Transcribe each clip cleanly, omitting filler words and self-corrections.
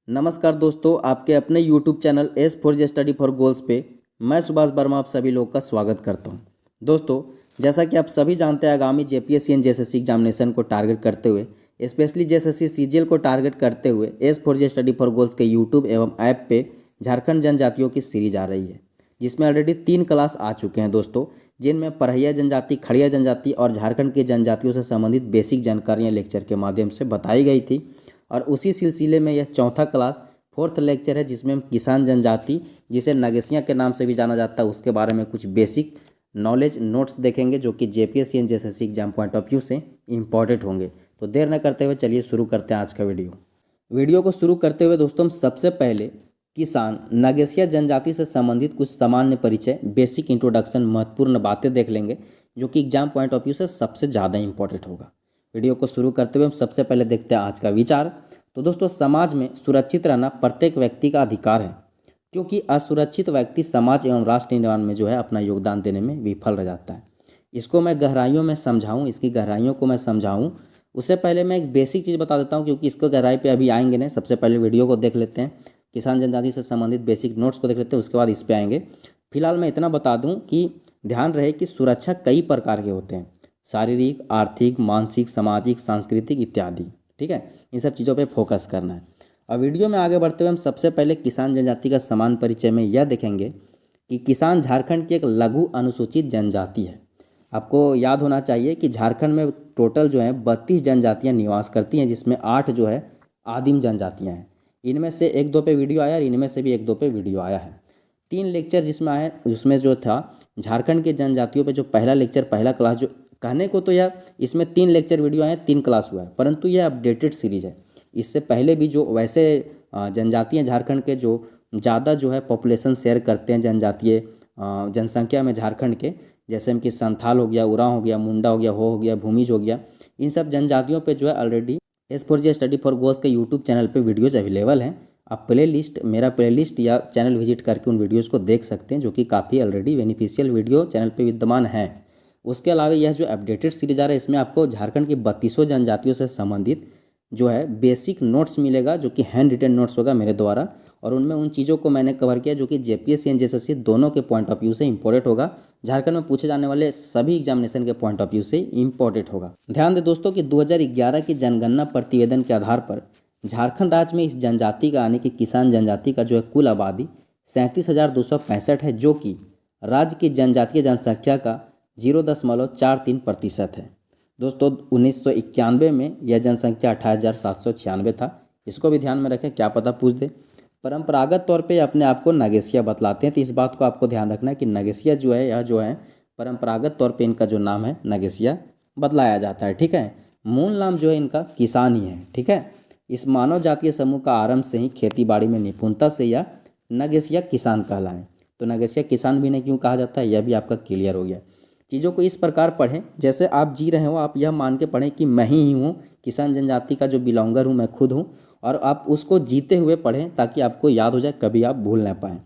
नमस्कार दोस्तों, आपके अपने YouTube channel S for J study for goals पे मैं सुभाष वर्मा आप सभी लोग का स्वागत करता हूं। दोस्तों, जैसा कि आप सभी जानते हैं, आगामी जेपीएससी एंड जेएसएससी एग्जामिनेशन को टारगेट करते हुए, स्पेशली जेएसएससी सीजीएल को टारगेट करते हुए S for J study for goals के यूट्यूब एवं ऐप पे झारखंड जनजातियों की सीरीज आ रही है, जिसमें ऑलरेडी 3 क्लास आ चुके हैं दोस्तों, जिनमें परहिया जनजाति, खड़िया जनजाति और झारखंड की जनजातियों से संबंधित बेसिक जानकारियाँ लेक्चर के माध्यम से बताई गई थी। और उसी सिलसिले में यह चौथा क्लास फोर्थ लेक्चर है, जिसमें हम किसान जनजाति, जिसे नगेसिया के नाम से भी जाना जाता है, उसके बारे में कुछ बेसिक नॉलेज नोट्स देखेंगे जो कि JPSC and JSSC exam point of view से इंपॉर्टेंट होंगे। तो देर न करते हुए चलिए शुरू करते हैं आज का वीडियो को शुरू करते हुए दोस्तों, हम सबसे पहले किसान नगेसिया जनजाति से संबंधित कुछ सामान्य परिचय, बेसिक इंट्रोडक्शन, महत्वपूर्ण बातें देख लेंगे जो कि एग्जाम पॉइंट ऑफ व्यू से सबसे ज़्यादा इंपॉर्टेंट होगा। वीडियो को शुरू करते हुए हम सबसे पहले देखते हैं आज का विचार। तो दोस्तों, समाज में सुरक्षित रहना प्रत्येक व्यक्ति का अधिकार है, क्योंकि असुरक्षित व्यक्ति समाज एवं राष्ट्र निर्माण में जो है अपना योगदान देने में विफल रह जाता है। इसको मैं गहराइयों में समझाऊं, इसकी गहराइयों को मैं समझाऊं उससे पहले मैं एक बेसिक चीज़ बता देता हूं, क्योंकि इसको गहराई पे अभी आएंगे नहीं। सबसे पहले वीडियो को देख लेते हैं, किसान जनजाति से संबंधित बेसिक नोट्स को देख लेते हैं, उसके बाद इस पे आएंगे। फिलहाल मैं इतना बता दूँ कि ध्यान रहे कि सुरक्षा कई प्रकार के होते हैं: शारीरिक, आर्थिक, मानसिक, सामाजिक, सांस्कृतिक इत्यादि। ठीक है, इन सब चीज़ों पे फोकस करना है। और वीडियो में आगे बढ़ते हुए हम सबसे पहले किसान जनजाति का समान परिचय में यह देखेंगे कि किसान झारखंड की एक लघु अनुसूचित जनजाति है। आपको याद होना चाहिए कि झारखंड में टोटल जो है 32 जनजातियाँ निवास करती हैं, जिसमें 8 जो है आदिम जनजातियाँ हैं। इनमें से 1-2 पे वीडियो आया और इनमें से भी 1-2 पे वीडियो आया है। 3 लेक्चर जिसमें आए, उसमें जो था झारखंड के जनजातियों पे जो पहला लेक्चर, पहला क्लास, जो कहने को तो यह इसमें 3 लेक्चर वीडियो आए, 3 क्लास हुआ है, परंतु यह अपडेटेड सीरीज है। इससे पहले भी जो वैसे जनजातियाँ झारखंड के जो ज़्यादा जो है पॉपुलेशन शेयर करते हैं जनजातीय जनसंख्या में झारखंड के, जैसे कि संथाल हो गया, उरांव हो गया, मुंडा हो गया, भूमिज हो गया, इन सब जनजातियों पे जो है already S for J study for goals के यूट्यूब चैनल पे वीडियोज़ अवेलेबल हैं। आप मेरा प्लेलिस्ट या चैनल विजिट करके उन वीडियोज़ को देख सकते हैं, जो कि काफ़ी ऑलरेडी बेनिफिशियल वीडियो चैनल पे विद्यमान है। उसके अलावा यह जो अपडेटेड सीरीज आ रहा है, इसमें आपको झारखंड की 32 जनजातियों से संबंधित जो है बेसिक नोट्स मिलेगा, जो कि हैंड रिटन नोट्स होगा मेरे द्वारा, और उनमें उन चीज़ों को मैंने कवर किया जो कि जेपीएससी एंड जेएसएससी दोनों के पॉइंट ऑफ व्यू से इंपॉर्टेंट होगा। झारखंड में पूछे जाने वाले सभी एग्जामिनेशन के पॉइंट ऑफ व्यू से इंपॉर्टेंट होगा। ध्यान दें दोस्तों कि 2011 की जनगणना प्रतिवेदन के आधार पर झारखंड राज्य में इस जनजाति का, यानी कि किसान जनजाति का जो है कुल आबादी 37,265 है, जो कि राज्य की जनजातीय जनसंख्या का 0.43% है। दोस्तों, 1991 में यह जनसंख्या 28,796 था। इसको भी ध्यान में रखें, क्या पता पूछ दे। परंपरागत तौर पे अपने आप को नगेसिया बतलाते हैं, तो इस बात को आपको ध्यान रखना है कि नगेसिया जो है, यह जो है परंपरागत तौर पे इनका जो नाम है नगेसिया बतलाया जाता है। ठीक है, मूल नाम जो है इनका किसान ही है। ठीक है, इस मानव जातीय समूह का आरंभ से ही खेती बाड़ी में निपुणता से यह नगेसिया किसान कहलाए। तो नगेसिया किसान भी नहीं क्यों कहा जाता है, यह भी आपका क्लियर हो गया। चीज़ों को इस प्रकार पढ़ें जैसे आप जी रहे हो, आप यह मान के पढ़ें कि मैं ही हूँ किसान जनजाति का जो बिलोंगर हूँ, मैं खुद हूँ, और आप उसको जीते हुए पढ़ें ताकि आपको याद हो जाए, कभी आप भूल ना पाएँ।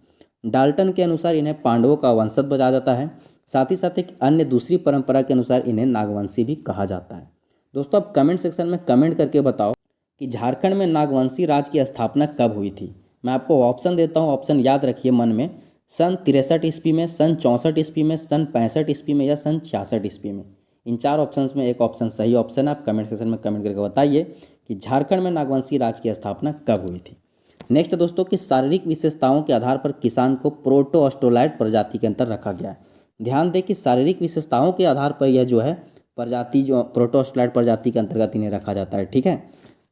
डाल्टन के अनुसार इन्हें पांडवों का वंशज बताया जाता है। साथ ही साथ एक अन्य दूसरी परंपरा के अनुसार इन्हें नागवंशी भी कहा जाता है। दोस्तों, आप कमेंट सेक्शन में कमेंट करके बताओ कि झारखंड में नागवंशी राज की स्थापना कब हुई थी। मैं आपको ऑप्शन देता हूँ, ऑप्शन याद रखिए मन में: सन 63 ईस्वी में, सन 64 ईस्वी में, सन 65 ईस्वी में, या सन 66 ईस्वी में। इन 4 ऑप्शंस में एक ऑप्शन सही ऑप्शन है। आप कमेंट सेक्शन में कमेंट करके बताइए कि झारखंड में नागवंशी राज की स्थापना कब हुई थी। नेक्स्ट दोस्तों, कि शारीरिक विशेषताओं के आधार पर किसान को प्रोटो ऑस्ट्रोलाइड प्रजाति के अंतर रखा गया है। ध्यान दें कि शारीरिक विशेषताओं के आधार पर यह जो है प्रजाति, जो प्रोटो ऑस्ट्रोलाइड प्रजाति के अंतर्गत इन्हें रखा जाता है। ठीक है,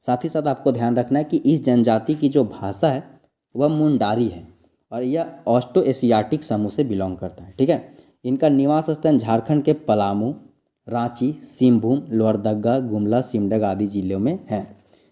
साथ ही साथ आपको ध्यान रखना है कि इस जनजाति की जो भाषा है वह मुंडारी है, और यह ऑस्ट्रो एशियाटिक समूह से बिलोंग करता है। ठीक है, इनका निवास स्थान झारखंड के पलामू, रांची, सिंहभूम, लोहरदगा, गुमला, सिमडेगा आदि जिलों में है।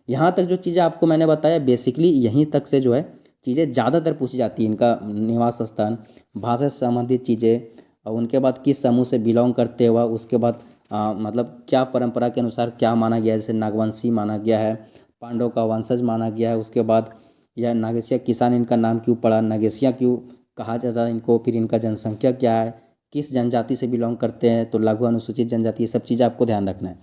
यहाँ तक जो चीज़ें आपको मैंने बताया, बेसिकली यहीं तक से जो है चीज़ें ज़्यादातर पूछी जाती हैं। इनका निवास स्थान, भाषा से संबंधित चीज़ें, और उनके बाद किस समूह से बिलोंग करते हुआ, उसके बाद मतलब क्या परंपरा के अनुसार क्या माना गया है, जैसे नागवंशी माना गया है, पांडव का वंशज माना गया है। उसके बाद यह नगेसिया किसान इनका नाम क्यों पड़ा, नगेसिया क्यों कहा जाता है इनको, फिर इनका जनसंख्या क्या है, किस जनजाति से बिलोंग करते हैं, तो लघु अनुसूचित जनजाति, ये सब चीज़ें आपको ध्यान रखना है।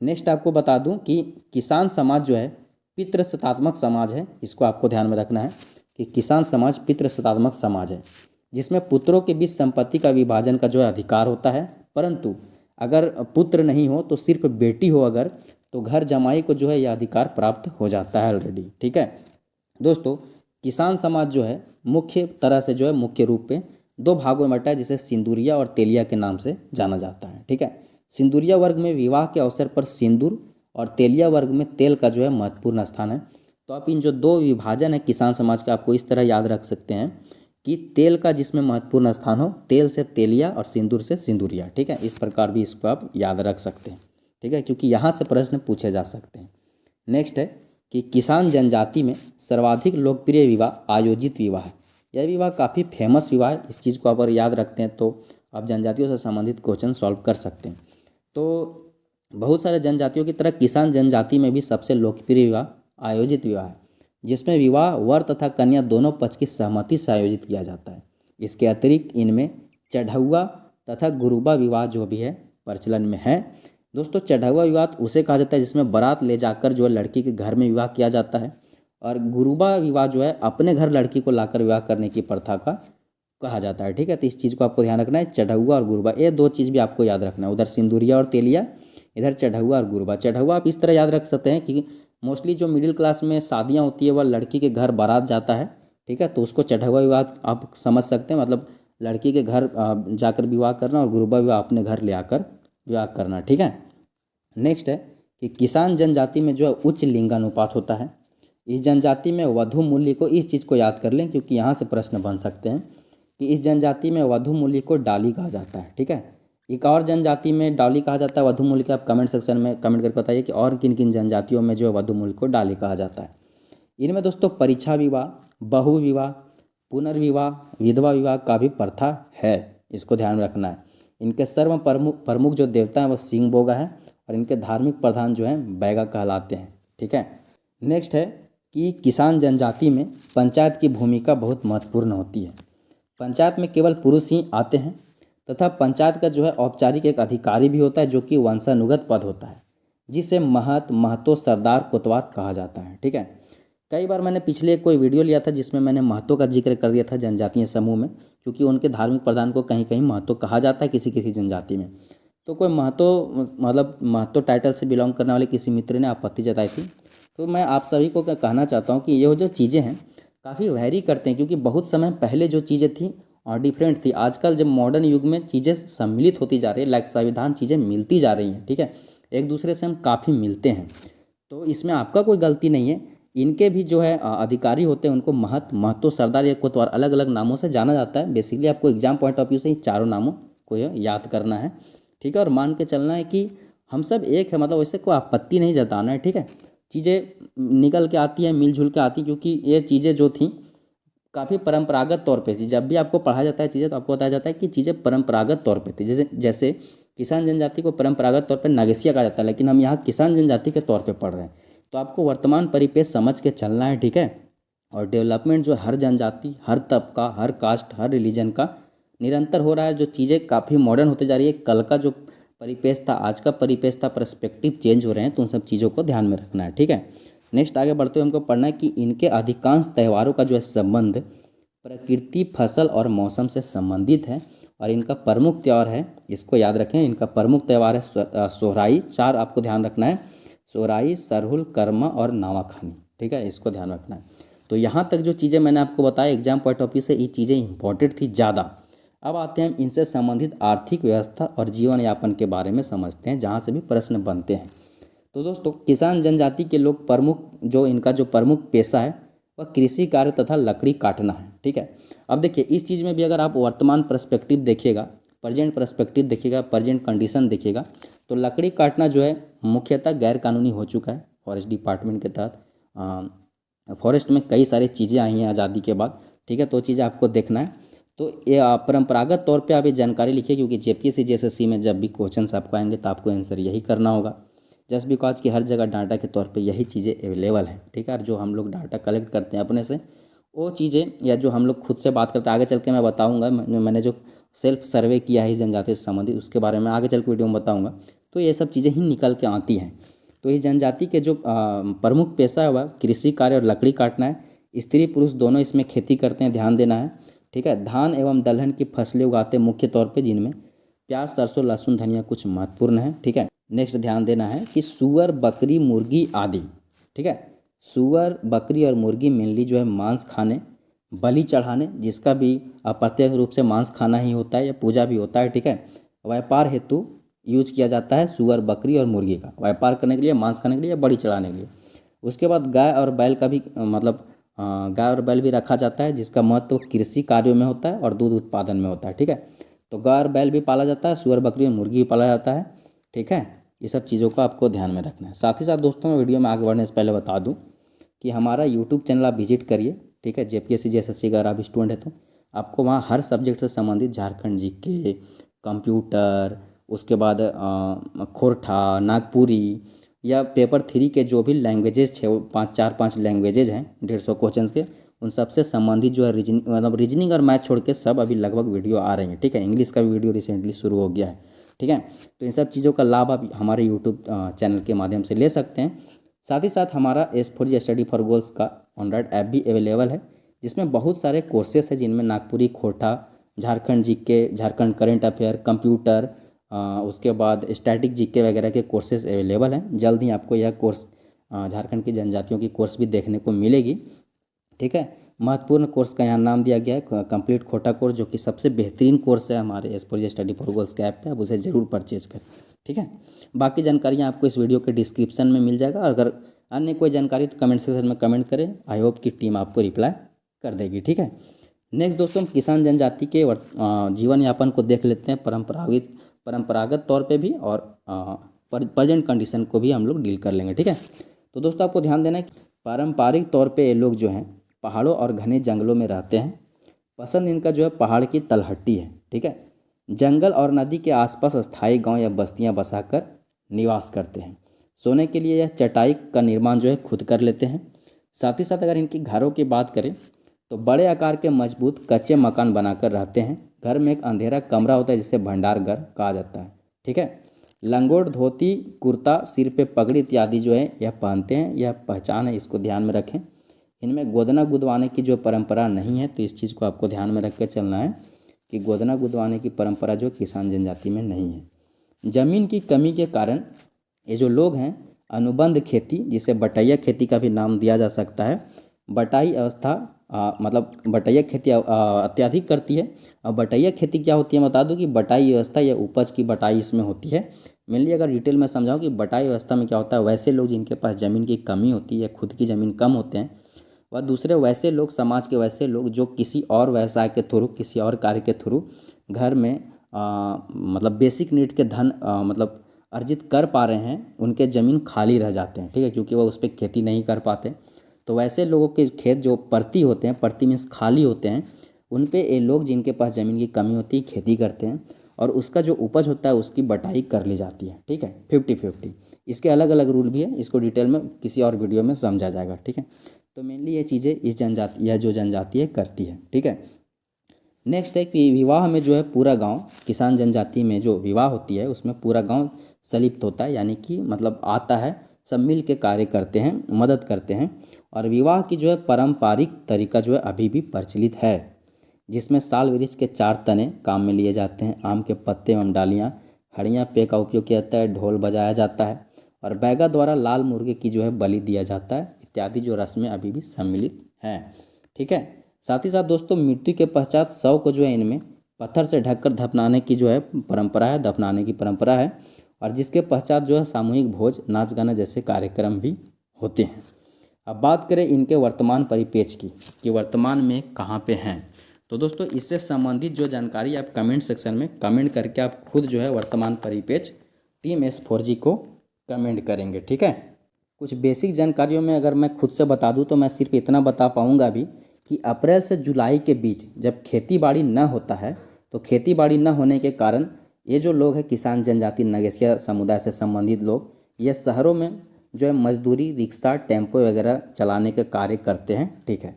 नेक्स्ट आपको बता दूं कि किसान समाज जो है पितृसत्तात्मक समाज है, इसको आपको ध्यान में रखना है कि किसान समाज पितृसत्तात्मक समाज है, जिसमें पुत्रों के बीच संपत्ति का विभाजन का जो है अधिकार होता है, परंतु अगर पुत्र नहीं हो तो सिर्फ बेटी हो अगर, तो घर जमाई को जो है यह अधिकार प्राप्त हो जाता है ऑलरेडी। ठीक है दोस्तों, किसान समाज जो है मुख्य तरह से जो है मुख्य रूप पे दो भागों में बटा है, जिसे सिंदूरिया और तेलिया के नाम से जाना जाता है। ठीक है, सिंदूरिया वर्ग में विवाह के अवसर पर सिंदूर और तेलिया वर्ग में तेल का जो है महत्वपूर्ण स्थान है। तो आप इन जो दो विभाजन है किसान समाज का, आपको इस तरह याद रख सकते हैं कि तेल का जिसमें महत्वपूर्ण स्थान हो, तेल से तेलिया और सिंदूर से सिंदूरिया। ठीक है, इस प्रकार भी इसको आप याद रख सकते हैं। ठीक है, क्योंकि यहाँ से प्रश्न पूछे जा सकते हैं। नेक्स्ट है कि किसान जनजाति में सर्वाधिक लोकप्रिय विवाह आयोजित विवाह है। यह विवाह काफ़ी फेमस विवाह है, इस चीज़ को अगर याद रखते हैं तो आप जनजातियों से संबंधित क्वेश्चन सॉल्व कर सकते हैं। तो बहुत सारे जनजातियों की तरह किसान जनजाति में भी सबसे लोकप्रिय विवाह आयोजित विवाह है, जिसमें विवाह वर तथा कन्या दोनों पक्ष की सहमति से आयोजित किया जाता है। इसके अतिरिक्त इनमें चढ़ौआ तथा गुरुबा विवाह जो भी है प्रचलन में है। दोस्तों, चढ़ौआ विवाह उसे कहा जाता है जिसमें बारात ले जाकर जो है लड़की के घर में विवाह किया जाता है, और गुरुबा विवाह जो है अपने घर लड़की को लाकर विवाह करने की प्रथा का कहा जाता है। ठीक है, तो इस चीज़ को आपको ध्यान रखना है, चढ़ौआ और गुरुबा, ये दो चीज़ भी आपको याद रखना है। उधर सिंदूरिया और तेलिया, इधर चढ़ौआ और गुरुबा। चढ़ौआ आप इस तरह याद रख सकते हैं कि मोस्टली जो मिडिल क्लास में शादियाँ होती है वह लड़की के घर बारात जाता है। ठीक है, तो उसको चढ़ौआ विवाह आप समझ सकते हैं, मतलब लड़की के घर जाकर विवाह करना, और गुरुबा विवाह अपने घर ले आकर विवाह करना। ठीक है, नेक्स्ट है कि किसान जनजाति में जो है उच्च लिंगानुपात होता है। इस जनजाति में वधु मूल्य को, इस चीज़ को याद कर लें क्योंकि यहाँ से प्रश्न बन सकते हैं कि इस जनजाति में वधु मूल्य को डाली कहा जाता है। ठीक है, एक और जनजाति में डाली कहा जाता है वधु मूल्य के, आप कमेंट सेक्शन में कमेंट करके बताइए कि और किन किन जनजातियों में जो है वधु मूल्य को डाली कहा जाता है। इनमें दोस्तों परीक्षा विवाह, बहु विवाह, पुनर्विवाह, विधवा विवाह का भी प्रथा है, इसको ध्यान में रखना है। इनके सर्व प्रमुख जो देवता हैं वो सिंह बोगा है, और इनके धार्मिक प्रधान जो हैं बैगा कहलाते हैं। ठीक है, नेक्स्ट है कि किसान जनजाति में पंचायत की भूमिका बहुत महत्वपूर्ण होती है। पंचायत में केवल पुरुष ही आते हैं, तथा पंचायत का जो है औपचारिक एक अधिकारी भी होता है जो कि वंशानुगत पद होता है, जिसे महतो, सरदार, कोतवाल कहा जाता है। ठीक है, कई बार मैंने पिछले कोई वीडियो लिया था जिसमें मैंने महतो का जिक्र कर दिया था जनजातीय समूह में, क्योंकि उनके धार्मिक प्रधान को कहीं कहीं महतो कहा जाता है किसी किसी जनजाति में। तो कोई महतो, मतलब महतो टाइटल से बिलोंग करने वाले किसी मित्र ने आपत्ति जताई थी। तो मैं आप सभी को कहना चाहता हूँ कि ये जो चीज़ें हैं काफ़ी वैरी करते हैं, क्योंकि बहुत समय पहले जो चीज़ें थी और डिफरेंट थी। आजकल जब मॉडर्न युग में चीज़ें सम्मिलित होती जा रही है, लाइक संविधान चीज़ें मिलती जा रही हैं। ठीक है, एक दूसरे से हम काफ़ी मिलते हैं, तो इसमें आपका कोई गलती नहीं है। इनके भी जो है अधिकारी होते हैं, उनको महतो, सरदार या कोतवाल अलग अलग नामों से जाना जाता है। बेसिकली आपको एग्जाम पॉइंट ऑफ व्यू से ही चारों नामों को याद करना है। ठीक है, और मान के चलना है कि हम सब एक है, मतलब वैसे कोई आपत्ति नहीं जताना है। ठीक है, चीज़ें निकल के आती हैं, मिलजुल के आती, क्योंकि ये चीज़ें जो थी काफ़ी परंपरागत तौर पे थी। जब भी आपको पढ़ाया जाता है चीज़ें तो आपको बताया जाता है कि चीज़ें परंपरागत तौर पे थी। जैसे किसान जनजाति को परंपरागत तौर पे नागेसिया कहा जाता है, लेकिन हम यहाँ किसान जनजाति के तौर पे पढ़ रहे हैं, तो आपको वर्तमान परिपेक्ष समझ के चलना है। ठीक है, और डेवलपमेंट जो हर जनजाति, हर तबका, हर कास्ट, हर रिलीजन का निरंतर हो रहा है। जो चीज़ें काफ़ी मॉडर्न होते जा रही है, कल का जो परिपेक्ष था, आज का परिपेक्ष था, पर्सपेक्टिव चेंज हो रहे हैं, तो उन सब चीज़ों को ध्यान में रखना है। ठीक है, नेक्स्ट आगे बढ़ते हुए हमको पढ़ना है कि इनके अधिकांश त्योहारों का जो है संबंध प्रकृति, फसल और मौसम से संबंधित है, और इनका प्रमुख त्यौहार है, इसको याद रखें, इनका प्रमुख त्यौहार है सोहराई। चार आपको ध्यान रखना है, सोहराई, सरहुल, कर्मा और नावाखानी। ठीक है, इसको ध्यान रखना है। तो यहाँ तक जो चीज़ें मैंने आपको बताया एग्जाम पॉइंट ऑफ व्यू से ये चीज़ें इंपॉर्टेंट थी ज़्यादा। अब आते हैं इनसे संबंधित आर्थिक व्यवस्था और जीवन यापन के बारे में समझते हैं, जहाँ से भी प्रश्न बनते हैं। तो दोस्तों, किसान जनजाति के लोग इनका जो प्रमुख पेशा है वह कृषि कार्य तथा लकड़ी काटना है। ठीक है, अब देखिए इस चीज़ में भी अगर आप वर्तमान पर्सपेक्टिव देखिएगा, प्रेजेंट पर्सपेक्टिव देखिएगा, प्रेजेंट कंडीशन देखिएगा, तो लकड़ी काटना जो है मुख्यतः गैर कानूनी हो चुका है फॉरेस्ट डिपार्टमेंट के तहत। फॉरेस्ट में कई सारी चीज़ें आई हैं आज़ादी के बाद। ठीक है, तो चीज़ें आपको देखना है। तो ये परंपरागत तौर पे आप ये जानकारी लिखिए, क्योंकि जेपीएससी जेएसएससी में जब भी क्वेश्चंस आपको आएंगे तो आपको आंसर यही करना होगा। जस्ट बिकॉज कि हर जगह डाटा के तौर पे यही चीज़ें अवेलेबल हैं। ठीक है, और जो हम लोग डाटा कलेक्ट करते हैं अपने से, वो चीज़ें या जो हम लोग खुद से बात करते हैं, आगे चल के मैं बताऊँगा। मैंने जो सेल्फ सर्वे किया है जनजाति से संबंधित, उसके बारे में आगे चल के वीडियो में बताऊँगा। तो ये सब चीज़ें ही निकल के आती हैं। तो इस जनजाति के जो प्रमुख पेशा है वह कृषि कार्य और लकड़ी काटना है। स्त्री पुरुष दोनों इसमें खेती करते हैं, ध्यान देना है। ठीक है। धान एवं दलहन की फसलें उगाते हैं मुख्य तौर पे, जिनमें प्याज, सरसों, लहसुन, धनिया कुछ महत्वपूर्ण है। ठीक है। नेक्स्ट ध्यान देना है कि सुअर, बकरी, मुर्गी आदि, ठीक है, सुअर, बकरी और मुर्गी मेनली जो है मांस खाने, बलि चढ़ाने, जिसका भी अप्रत्यक्ष रूप से मांस खाना ही होता है या पूजा भी होता है। ठीक है। व्यापार हेतु यूज किया जाता है सुअर, बकरी और मुर्गी का, व्यापार करने के लिए, मांस खाने के लिए, बलि चढ़ाने के लिए। उसके बाद गाय और बैल का भी मतलब गाय और बैल भी रखा जाता है, जिसका महत्व कृषि कार्यों में होता है और दूध उत्पादन में होता है। ठीक है। तो गाय और बैल भी पाला जाता है, सुअर, बकरी और मुर्गी भी पाला जाता है। ठीक है। ये सब चीज़ों को आपको ध्यान में रखना है। साथ ही साथ दोस्तों, मैं वीडियो में आगे बढ़ने से पहले बता दूं कि हमारा यूट्यूब चैनल आप विजिट करिए। ठीक है। जेपीएससी जेएसएससी का अगर आप स्टूडेंट है तो आपको वहाँ हर सब्जेक्ट से संबंधित झारखंड जीके, कंप्यूटर, उसके बाद खोरठा, नागपुरी या पेपर 3 के जो भी लैंग्वेजेस छः 5 लैंग्वेजेज हैं 150 क्वेश्चंस के, उन सब से संबंधित जो है रीजनिंग और मैथ छोड़ के सब अभी लगभग वीडियो आ रही हैं। ठीक है। इंग्लिश का भी वीडियो रिसेंटली शुरू हो गया है। ठीक है। तो इन सब चीज़ों का लाभ आप हमारे यूट्यूब चैनल के माध्यम से ले सकते हैं। साथ ही साथ हमारा S4G स्टडी फॉर गोल्स का एंड्रॉयड ऐप भी अवेलेबल है, जिसमें बहुत सारे कोर्सेस हैं, जिनमें नागपुरी, खोटा, Jharkhand GK, Jharkhand current affair, computer, उसके बाद स्टैटिक जीके वगैरह के कोर्सेज अवेलेबल हैं। जल्द ही आपको यह कोर्स झारखंड की जनजातियों की कोर्स भी देखने को मिलेगी। ठीक है। महत्वपूर्ण कोर्स का यहाँ नाम दिया गया है कंप्लीट खोटा कोर्स, जो कि सबसे बेहतरीन कोर्स है हमारे S4G स्टडी फॉर गोल्स के ऐप पे, आप उसे ज़रूर परचेज करें। ठीक है। बाकी जानकारियाँ आपको इस वीडियो के डिस्क्रिप्शन में मिल जाएगा, और अगर अन्य कोई जानकारी तो कमेंट सेक्शन में कमेंट करें, आई होप कि टीम आपको रिप्लाई कर देगी। ठीक है। नेक्स्ट दोस्तों, हम किसान जनजाति के जीवन यापन को देख लेते हैं, परंपरागत तौर पे भी, और प्रेजेंट कंडीशन को भी हम लोग डील कर लेंगे। ठीक है। तो दोस्तों, आपको ध्यान देना है कि पारंपरिक तौर पे ये लोग जो हैं पहाड़ों और घने जंगलों में रहते हैं। पसंद इनका जो है पहाड़ की तलहटी है। ठीक है। जंगल और नदी के आसपास अस्थायी गांव या बस्तियां बसाकर निवास करते हैं। सोने के लिए यह चटाई का निर्माण जो है खुद कर लेते हैं। साथ ही साथ अगर इनकी घरों की बात करें तो बड़े आकार के मजबूत कच्चे मकान बनाकर रहते हैं। घर में एक अंधेरा कमरा होता है, जिसे भंडार घर कहा जाता है। ठीक है। लंगोट, धोती, कुर्ता, सिर पे पगड़ी इत्यादि जो है यह पहनते हैं। यह पहचान है, इसको ध्यान में रखें। इनमें गोदना गुदवाने की जो परंपरा नहीं है, तो इस चीज़ को आपको ध्यान में रख के चलना है कि गोदना गुदवाने की परंपरा जो किसान जनजाति में नहीं है। ज़मीन की कमी के कारण ये जो लोग हैं अनुबंध खेती, जिसे बटैया खेती का भी नाम दिया जा सकता है, बटाई अवस्था मतलब बटैया खेती अत्यधिक करती है। और बटैया खेती क्या होती है, बता दूं कि बटाई व्यवस्था या उपज की बटाई इसमें होती है। मेनली अगर डिटेल में समझाऊं कि बटाई व्यवस्था में क्या होता है, वैसे लोग जिनके पास ज़मीन की कमी होती है, खुद की ज़मीन कम होते हैं, वह दूसरे वैसे लोग, समाज के वैसे लोग जो किसी और व्यवसाय के थ्रू, किसी और कार्य के थ्रू घर में मतलब बेसिक नीड के धन मतलब अर्जित कर पा रहे हैं, उनके ज़मीन खाली रह जाते हैं। ठीक है। क्योंकि वह उस पर खेती नहीं कर पाते, तो वैसे लोगों के खेत जो परती होते हैं, परती मीन्स खाली होते हैं, उन पे ये लोग जिनके पास ज़मीन की कमी होती है खेती करते हैं, और उसका जो उपज होता है उसकी बटाई कर ली जाती है। ठीक है। 50-50 इसके अलग अलग रूल भी है, इसको डिटेल में किसी और वीडियो में समझा जाएगा। ठीक है। तो मेनली ये चीज़ें इस जनजाति या जो जनजाति है करती है। ठीक है। नेक्स्ट है कि विवाह में जो है पूरा गांव, किसान जनजाति में जो विवाह होती है उसमें पूरा गांव संलिप्त होता है, यानी कि मतलब आता है, सब मिल के कार्य करते हैं, मदद करते हैं। और विवाह की जो है पारंपरिक तरीका जो है अभी भी प्रचलित है, जिसमें साल वृक्ष के 4 तने काम में लिए जाते हैं, आम के पत्ते एवं डालियाँ, हड़ियाँ पे का उपयोग किया जाता है, ढोल बजाया जाता है, और बैगा द्वारा लाल मुर्गे की जो है बलि दिया जाता है, इत्यादि जो रस्में अभी भी सम्मिलित हैं। ठीक है। साथ ही साथ दोस्तों, मृत्यु के पश्चात शव को जो है इनमें पत्थर से ढककर दफनाने की जो है परंपरा है, दफनाने की परंपरा है, और जिसके पश्चात जो है सामूहिक भोज, नाच गाना जैसे कार्यक्रम भी होते हैं। अब बात करें इनके वर्तमान परिपेक्ष की कि वर्तमान में कहाँ पे हैं, तो दोस्तों इससे संबंधित जो जानकारी आप कमेंट सेक्शन में कमेंट करके आप खुद जो है वर्तमान परिपेक्ष टीम S4G को कमेंट करेंगे। ठीक है। कुछ बेसिक जानकारियों में अगर मैं खुद से बता दूं तो मैं सिर्फ इतना बता पाऊंगा भी कि अप्रैल से जुलाई के बीच जब खेती बाड़ी न होता है, तो खेती बाड़ी न होने के कारण ये जो लोग हैं किसान जनजाति नगेसिया समुदाय से संबंधित लोग, ये शहरों में जो है मजदूरी, रिक्शा, टेम्पो वगैरह चलाने के कार्य करते हैं। ठीक है।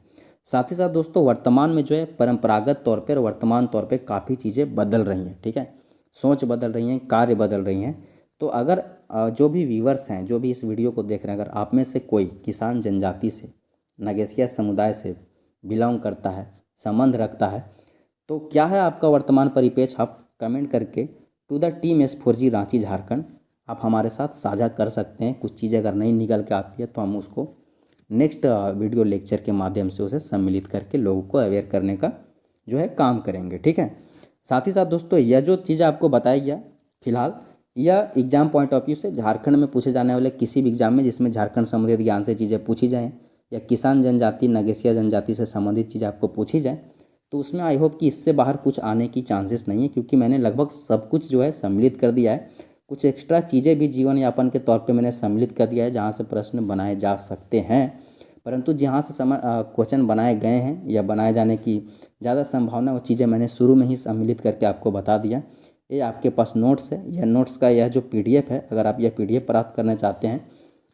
साथ ही साथ दोस्तों, वर्तमान में जो है परंपरागत तौर पर वर्तमान तौर पे काफ़ी चीज़ें बदल रही हैं। ठीक है। सोच बदल रही हैं, कार्य बदल रही हैं। तो अगर जो भी व्यूवर्स हैं, जो भी इस वीडियो को देख रहे हैं, अगर आप में से कोई किसान जनजाति से, नगेशिया समुदाय से बिलोंग करता है, संबंध रखता है, तो क्या है आपका वर्तमान परिपेक्ष, आप कमेंट करके to the team S4G Ranchi Jharkhand आप हमारे साथ साझा कर सकते हैं। कुछ चीज़ें अगर नहीं निकल के आती है तो हम उसको नेक्स्ट वीडियो लेक्चर के माध्यम से उसे सम्मिलित करके लोगों को अवेयर करने का जो है काम करेंगे, ठीक है। साथ ही साथ दोस्तों, यह जो चीज़ आपको बताई गया फिलहाल, यह एग्जाम पॉइंट ऑफ व्यू से झारखंड में पूछे जाने वाले किसी भी एग्जाम में जिसमें झारखंड संबंधित ज्ञान से चीज़ें पूछी जाएँ या किसान जनजाति, नगेशिया जनजाति से संबंधित चीज़ें आपको पूछी जाए, तो उसमें आई होप कि इससे बाहर कुछ आने की चांसेस नहीं है, क्योंकि मैंने लगभग सब कुछ जो है सम्मिलित कर दिया है। कुछ एक्स्ट्रा चीज़ें भी जीवन यापन के तौर पे मैंने सम्मिलित कर दिया है जहाँ से प्रश्न बनाए जा सकते हैं, परंतु जहाँ से क्वेश्चन बनाए गए हैं या बनाए जाने की ज़्यादा संभावना, वो चीज़ें मैंने शुरू में ही सम्मिलित करके आपको बता दिया। ये आपके पास नोट्स है, यह नोट्स का यह जो PDF है, अगर आप यह PDF प्राप्त करना चाहते हैं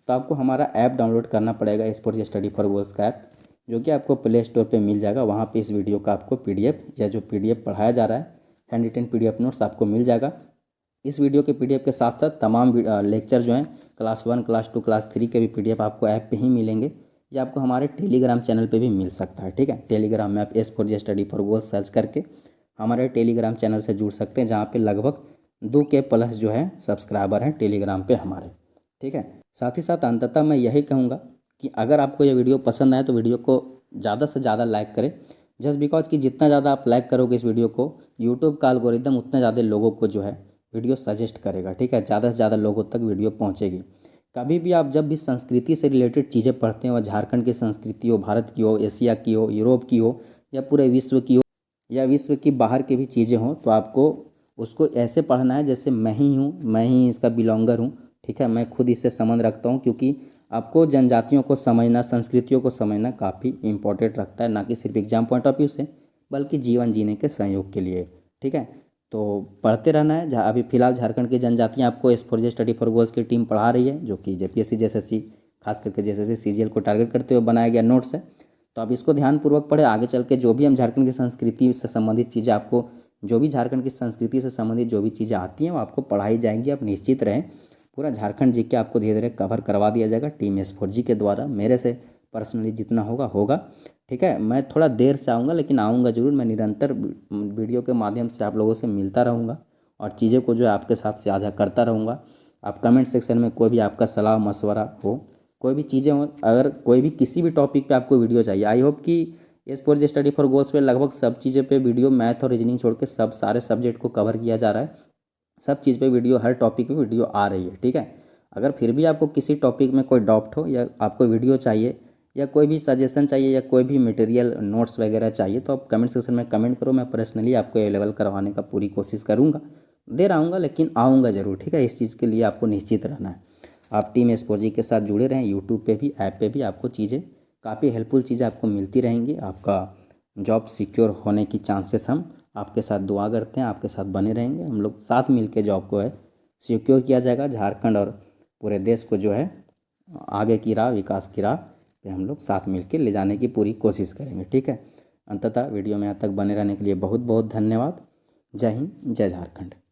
तो आपको हमारा ऐप डाउनलोड करना पड़ेगा, S4G स्टडी फॉर गोल्स का ऐप, जो कि आपको प्ले स्टोर पे मिल जाएगा। वहाँ पे इस वीडियो का आपको PDF या जो PDF पढ़ाया जा रहा है, हैंड रिटन PDF नोट्स आपको मिल जाएगा। इस वीडियो के PDF के साथ साथ तमाम लेक्चर जो हैं क्लास 1, क्लास 2, क्लास 3 के भी PDF आपको ऐप पे ही मिलेंगे, या आपको हमारे टेलीग्राम चैनल पे भी मिल सकता है, ठीक है। टेलीग्राम में आप S4G study for goals search करके हमारे टेलीग्राम चैनल से जुड़ सकते हैं, जहाँ पे लगभग 2K प्लस जो है सब्सक्राइबर हैं टेलीग्राम पे हमारे, ठीक है। साथ ही साथ अंततः मैं यही कहूँगा कि अगर आपको ये वीडियो पसंद आए तो वीडियो को ज़्यादा से ज़्यादा लाइक करें, जस्ट बिकॉज कि जितना ज़्यादा आप लाइक करोगे इस वीडियो को, यूट्यूब का एल्गोरिदम उतना ज़्यादा लोगों को जो है वीडियो सजेस्ट करेगा, ठीक है। ज़्यादा से ज़्यादा लोगों तक वीडियो पहुँचेगी। कभी भी आप जब भी संस्कृति से रिलेटेड चीज़ें पढ़ते हैं, वह झारखंड की संस्कृति हो, भारत की हो, एशिया की हो, यूरोप की हो, या पूरे विश्व की हो, या विश्व की बाहर की भी चीज़ें हों, तो आपको उसको ऐसे पढ़ना है जैसे मैं ही हूँ, मैं ही इसका बिलोंगर हूँ, ठीक है। मैं खुद इससे संबंध रखता हूँ, क्योंकि आपको जनजातियों को समझना, संस्कृतियों को समझना काफ़ी इंपॉर्टेंट रखता है, ना कि सिर्फ एग्जाम पॉइंट ऑफ व्यू से, बल्कि जीवन जीने के संयोग के लिए, ठीक है। तो पढ़ते रहना है। अभी फिलहाल झारखंड की जनजातियाँ आपको S4G स्टडी फॉर गोल्स की टीम पढ़ा रही है, जो कि JPSC JSSC खास करके JSSC CGL को टारगेट करते हुए बनाया गया नोट्स है। तो आप इसको ध्यानपूर्वक पढ़े। आगे चल के जो भी हम झारखंड की संस्कृति से संबंधित चीज़ें आपको, जो भी झारखंड की संस्कृति से संबंधित जो भी चीज़ें आती हैं वो आपको पढ़ाई जाएंगी। आप निश्चित रहें, पूरा झारखंड जी के आपको धीरे धीरे कवर करवा दिया जाएगा टीम S4G के द्वारा। मेरे से पर्सनली जितना होगा होगा, ठीक है। मैं थोड़ा देर से आऊँगा, लेकिन आऊँगा ज़रूर। मैं निरंतर वीडियो के माध्यम से आप लोगों से मिलता रहूँगा और चीज़ें को जो है आपके साथ साझा करता रहूँगा। आप कमेंट सेक्शन में कोई भी आपका सलाह मशवरा हो, कोई भी चीज़ें हो, अगर कोई भी किसी भी टॉपिक पे आपको वीडियो चाहिए, आई होप कि S4G स्टडी फॉर गोल्स पे लगभग सब चीज़ें पे वीडियो, मैथ और रीजनिंग छोड़ के सब सारे सब्जेक्ट को कवर किया जा रहा है। सब चीज़ पे वीडियो, हर टॉपिक पे वीडियो आ रही है, ठीक है। अगर फिर भी आपको किसी टॉपिक में कोई डाउट हो, या आपको वीडियो चाहिए, या कोई भी सजेशन चाहिए, या कोई भी मटेरियल नोट्स वगैरह चाहिए, तो आप कमेंट सेक्शन में कमेंट करो। मैं पर्सनली आपको अवेलेबल करवाने का पूरी कोशिश करूँगा। देर आऊँगा, लेकिन आऊँगा ज़रूर, ठीक है। इस चीज़ के लिए आपको निश्चित रहना है। आप टीम S4G के साथ जुड़े रहें। यूट्यूब पे भी, ऐप पे भी आपको चीज़ें, काफ़ी हेल्पफुल चीज़ें आपको मिलती रहेंगी। आपका जॉब सिक्योर होने की चांसेस हम आपके साथ दुआ करते हैं, आपके साथ बने रहेंगे। हम लोग साथ मिल के जॉब को है सिक्योर किया जाएगा। झारखंड और पूरे देश को जो है आगे की राह, विकास की राह पे हम लोग साथ मिल के ले जाने की पूरी कोशिश करेंगे, ठीक है। अंततः वीडियो में यहाँ तक बने रहने के लिए बहुत बहुत धन्यवाद। जय हिंद, जय झारखंड।